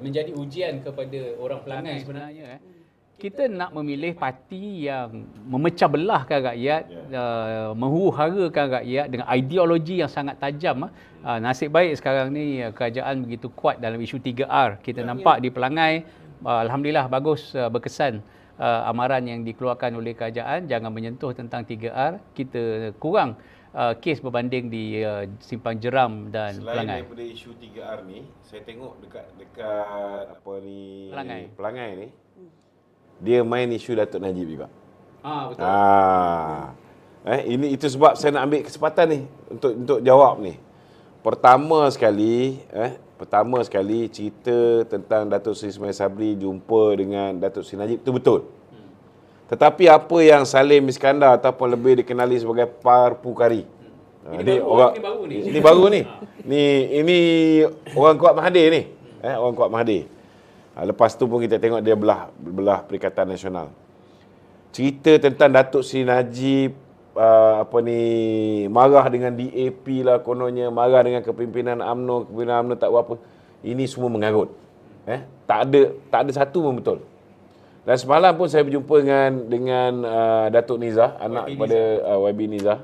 menjadi ujian kepada orang pelangai sebenarnya. Kita nak memilih parti yang memecah belahkan rakyat, menghuru-harakan rakyat dengan ideologi yang sangat tajam. Nasib baik sekarang ni kerajaan begitu kuat dalam isu 3R. Kita nampak di Pelangai, alhamdulillah bagus, berkesan amaran yang dikeluarkan oleh kerajaan, jangan menyentuh tentang 3R. Kita kurang kes berbanding di Simpang Jeram dan Selain Pelangai. Daripada isu 3R ni, saya tengok dekat apa ni Pelangai ni, dia main isu Datuk Najib juga. Betul. Itu sebab saya nak ambil kesempatan ni untuk jawab ni. Pertama sekali cerita tentang Datuk Seri Ismail Sabri jumpa dengan Datuk Seri Najib itu betul. Tetapi apa yang Salim Iskandar ataupun lebih dikenali sebagai Parpukari. Ini baru ni. Ini orang kuat Mahathir ni. Orang kuat Mahathir. Lepas tu pun kita tengok dia belah Perikatan Nasional. Cerita tentang Datuk Seri Najib marah dengan DAP lah kononnya, marah dengan kepimpinan UMNO tak buat apa. Ini semua mengarut. Tak ada satu pun betul. Dan semalam pun saya berjumpa dengan Datuk Nizah, anak kepada YB Nizah.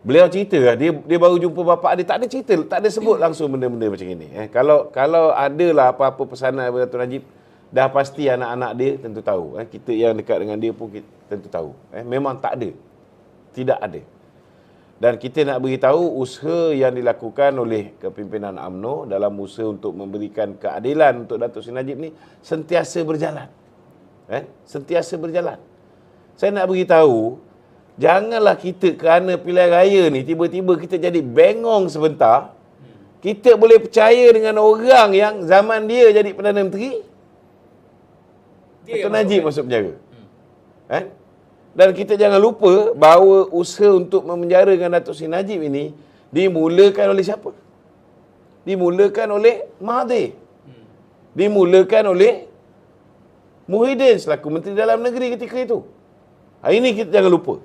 Beliau cerita dia baru jumpa bapak dia, tak ada cerita, tak ada sebut langsung benda-benda macam ini. Kalau adalah apa-apa pesanan daripada Datuk Najib, dah pasti anak-anak dia tentu tahu. Kita yang dekat dengan dia pun tentu tahu. Memang tak ada. Tidak ada. Dan kita nak beritahu usaha yang dilakukan oleh kepimpinan UMNO dalam usaha untuk memberikan keadilan untuk Datuk Seri Najib ni sentiasa berjalan. Sentiasa berjalan. Saya nak beritahu, janganlah kita kerana pilihan raya ni tiba-tiba kita jadi bengong sebentar. Kita boleh percaya dengan orang yang zaman dia jadi Perdana Menteri, Datuk Najib masuk penjara. Dan kita jangan lupa bahawa usaha untuk memenjarakan Datuk Seri Najib ini dimulakan oleh siapa? Dimulakan oleh Mahathir. Dimulakan oleh Muhyiddin selaku Menteri Dalam Negeri ketika itu. Ini kita jangan lupa.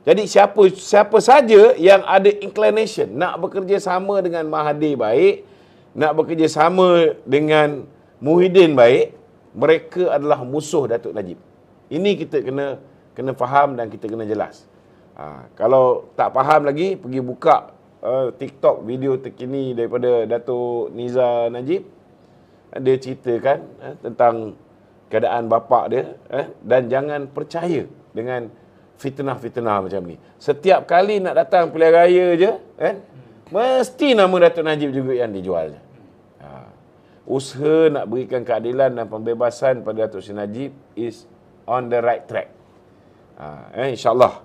Jadi siapa saja yang ada inclination nak bekerja sama dengan Mahathir baik, nak bekerja sama dengan Muhyiddin baik, mereka adalah musuh Datuk Najib. Ini kita kena faham dan kita kena jelas. Kalau tak faham lagi, pergi buka TikTok video terkini daripada Datuk Nizar Najib. Dia ceritakan tentang keadaan bapak dia, dan jangan percaya dengan fitnah-fitnah macam ni. Setiap kali nak datang pilihan raya je, mesti nama Datuk Najib juga yang dijual. Usaha nak berikan keadilan dan pembebasan pada Datuk Seri Najib is on the right track. InsyaAllah.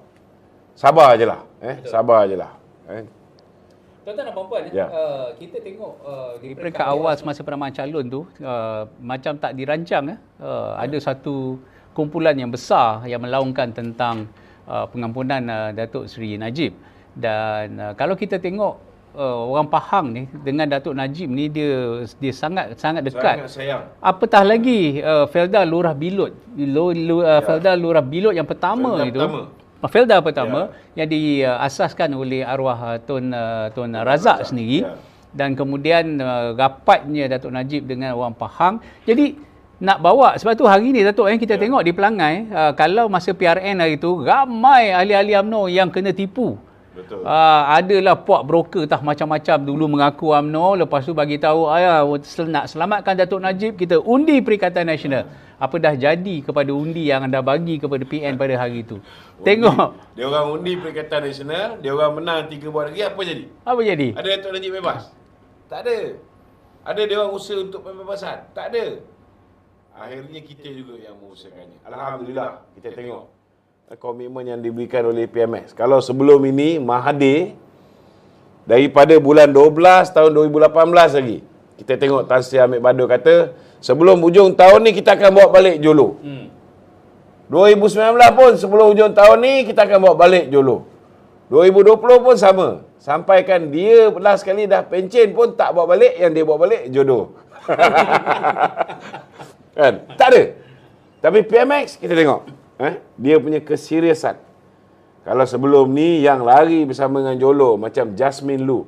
Sabar je lah. Sabar je lah. Tuan-tuan dan puan-puan, kita tengok di peringkat awal semasa penamaan calon tu, macam tak dirancang. Ada satu kumpulan yang besar yang melaungkan tentang pengampunan Datuk Seri Najib. Dan kalau kita tengok orang Pahang ni dengan Datuk Najib ni dia sangat dekat. Sangat sayang. Apatah lagi Felda Lurah Bilot. Felda Lurah Bilot yang pertama Felda pertama yang diasaskan oleh arwah Tun Razak sendiri. Dan kemudian rapatnya Datuk Najib dengan orang Pahang. Jadi nak bawa, sebab tu hari ni Datuk kita tengok di Pelangai, kalau masa PRN hari tu ramai ahli-ahli UMNO yang kena tipu. Betul. Adalah puak broker macam-macam dulu mengaku UMNO, lepas tu bagi tahu nak selamatkan Datuk Najib, kita undi Perikatan Nasional. Apa dah jadi kepada undi yang anda bagi kepada PN pada hari itu? Tengok. Dia orang undi Perikatan Nasional, dia orang menang 3 buah negeri, apa jadi? Apa jadi? Ada Datuk Najib bebas? Tak ada. Ada dia orang usaha untuk pembebasan? Tak ada. Akhirnya kita juga yang mengusahakannya. Alhamdulillah, kita tengok komitmen yang diberikan oleh PMS. Kalau sebelum ini Mahathir daripada bulan 12 tahun 2018 lagi, kita tengok Tan Sri Amir Badur kata sebelum hujung tahun ni kita akan bawa balik Jolo. 2019 pun sebelum hujung tahun ni kita akan bawa balik Jolo. 2020 pun sama. Sampaikan dia belas sekali dah pencen pun tak bawa balik, yang dia bawa balik jodoh. Kan? Tak ada. Tapi PMX kita tengok dia punya keseriusan. Kalau sebelum ni yang lari bersama dengan Jolo macam Jasmine Lu,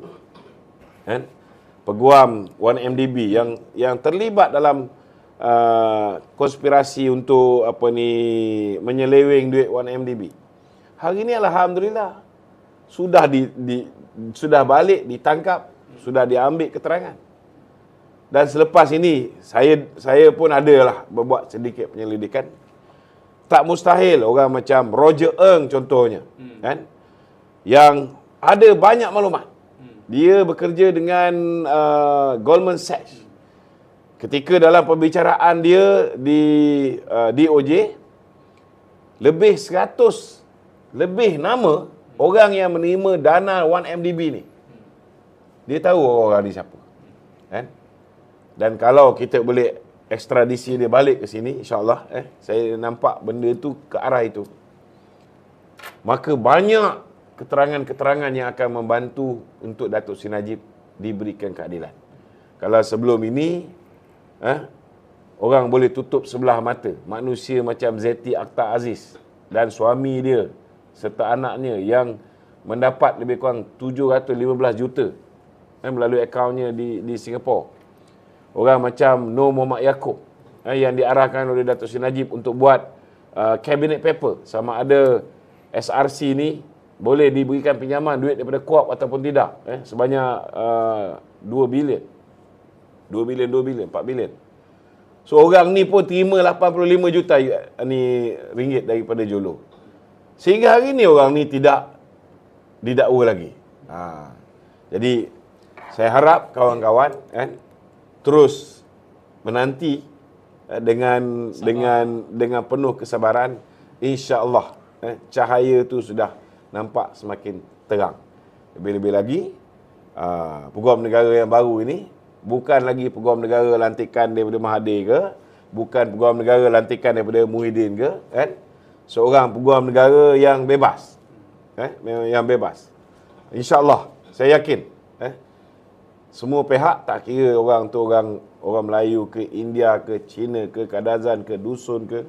peguam 1MDB yang terlibat dalam konspirasi untuk menyeleweng duit 1MDB. Hari ni alhamdulillah sudah balik ditangkap, sudah diambil keterangan. Dan selepas ini saya pun adalah berbuat sedikit penyelidikan. Tak mustahil orang macam Roger Ng contohnya, kan? Yang ada banyak maklumat. Dia bekerja dengan Goldman Sachs. Ketika dalam pembicaraan dia di DOJ, lebih nama orang yang menerima dana 1MDB ni. Dia tahu orang ni siapa. Kan? Dan kalau kita boleh ekstradisi dia balik ke sini, insya-Allah saya nampak benda tu ke arah itu. Maka banyak keterangan-keterangan yang akan membantu untuk Datuk Seri Najib diberikan keadilan. Kalau sebelum ini orang boleh tutup sebelah mata, manusia macam Zeti Akhtar Aziz dan suami dia serta anaknya yang mendapat lebih kurang 715 juta melalui akaunnya di Singapura. Orang macam Nur Muhammad Yaakob yang diarahkan oleh Datuk Seri Najib untuk buat cabinet paper sama ada SRC ni boleh diberikan pinjaman duit daripada KOAP ataupun tidak, sebanyak 2 bilion, 4 bilion. So orang ni pun terima 85 juta ringgit daripada Jolo. Sehingga hari ni orang ni tidak didakwa lagi. Jadi saya harap kawan-kawan terus menanti dengan penuh kesabaran. Insya-Allah cahaya tu sudah nampak semakin terang. Lebih-lebih lagi peguam negara yang baru ini bukan lagi peguam negara lantikan daripada Mahathir ke, bukan peguam negara lantikan daripada Muhyiddin ke, kan? Seorang peguam negara yang bebas. Yang bebas. InsyaAllah, saya yakin. Semua pihak, tak kira orang tu orang Melayu ke, India ke, Cina ke, Kadazan ke, Dusun ke,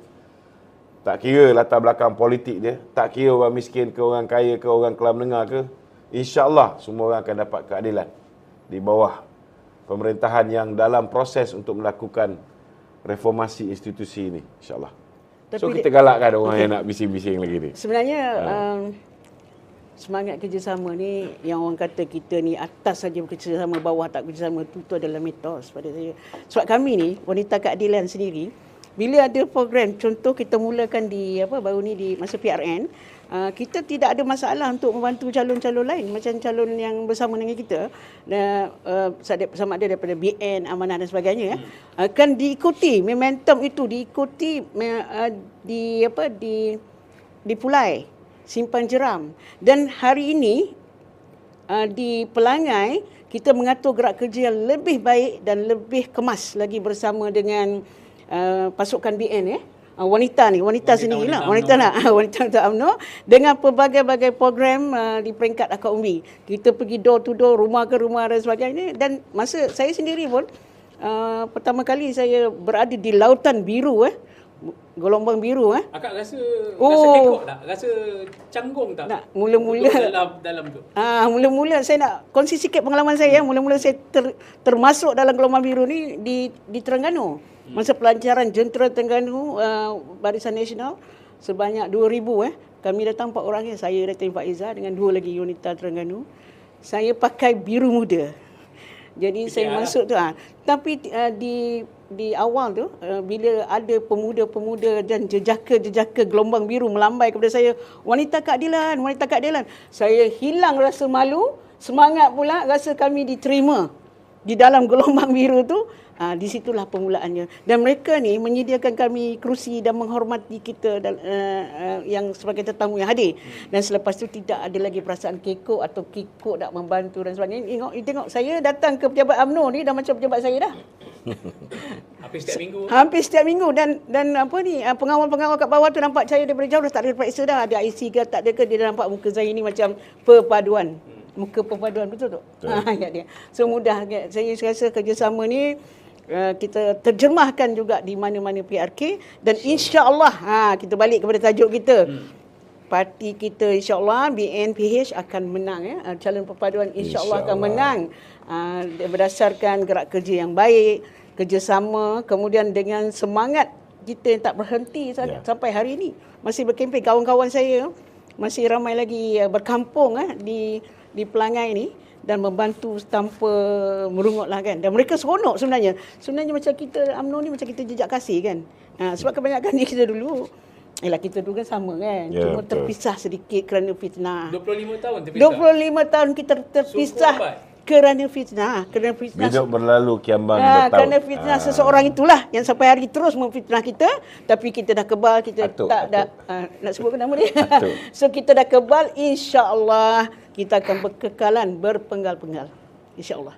tak kira latar belakang politik dia, tak kira orang miskin ke, orang kaya ke, orang kelas menengah ke, insyaAllah semua orang akan dapat keadilan di bawah pemerintahan yang dalam proses untuk melakukan reformasi institusi ini, insyaAllah. So kita galakkan orang yang nak bising-bising lagi ni. Sebenarnya semangat kerjasama ni, yang orang kata kita ni atas saja bekerjasama, bawah tak bekerjasama, itu adalah mitos pada saya. Sebab kami ni, Wanita Keadilan sendiri, bila ada program, contoh kita mulakan di baru ni di masa PRN, kita tidak ada masalah untuk membantu calon-calon lain macam calon yang bersama dengan kita, sama ada daripada BN, Amanah dan sebagainya, akan diikuti momentum itu, diikuti di Pulai Simpan Jeram. Dan hari ini di Pelangai kita mengatur gerak kerja yang lebih baik dan lebih kemas lagi bersama dengan pasukan BN wanita sendirilah, wanita untuk UMNO, dengan pelbagai-bagai program di peringkat akar umbi. Kita pergi door to door, rumah ke rumah dan sebagainya. Dan masa saya sendiri pun pertama kali saya berada di Lautan Biru, gelombang biru. Akak rasa kekok tak? Rasa canggung tak? Tak, mula-mula dalam tu. Mula-mula saya nak kongsi sikit pengalaman saya. Mula-mula saya termasuk dalam gelombang biru ni di Terengganu. Masa pelancaran Jentera Terengganu Barisan Nasional sebanyak 2,000 kami datang 4 orang, saya Datin Faiza dengan 2 lagi wanita Terengganu. Saya pakai biru muda. Jadi saya masuk tu. Tapi di awal tu bila ada pemuda-pemuda dan jejaka gelombang biru melambai kepada saya, wanita keadilan, saya hilang rasa malu, semangat pula rasa kami diterima di dalam gelombang biru tu. Di situlah permulaannya. Dan mereka ni menyediakan kami kerusi dan menghormati kita yang sebagai tetamu yang hadir. Dan selepas tu tidak ada lagi perasaan kekok atau kikuk nak membantu dan sebagainya. Tengok saya datang ke pejabat UMNO ni dah macam pejabat saya dah. Hampir setiap minggu. Dan pengawal-pengawal kat bawah tu nampak saya daripada jauh dah tak ada periksa dah. Ada IC ke tak ada ke, dia nampak muka saya ni macam perpaduan. Muka perpaduan, betul tak? Dia. So mudah. Saya rasa kerjasama ni kita terjemahkan juga di mana-mana PRK, dan insya-Allah kita balik kepada tajuk kita. parti kita insya-Allah BNPH akan menang ya. Calon perpaduan insya-Allah akan menang. Berdasarkan gerak kerja yang baik, kerjasama, kemudian dengan semangat kita yang tak berhenti sampai hari ini. Masih berkempen, kawan-kawan saya masih ramai lagi berkampung di Pelangai ni dan membantu tanpa merungutlah kan. Dan mereka seronok sebenarnya. Sebenarnya macam kita UMNO ni macam kita jejak kasih kan. Sebab kebanyakan ni kita dulu kita dulu kan sama kan. Cuma terpisah sedikit kerana fitnah. 25 tahun terpisah. 25 tahun kita terpisah kerana fitnah. Hidup berlalu kiambang bertahun. Kerana fitnah seseorang itulah yang sampai hari terus memfitnah kita, tapi kita dah kebal, kita nak sebutkan nama dia. So kita dah kebal, insya-Allah kita akan berkekalan berpenggal-penggal. Insya-Allah.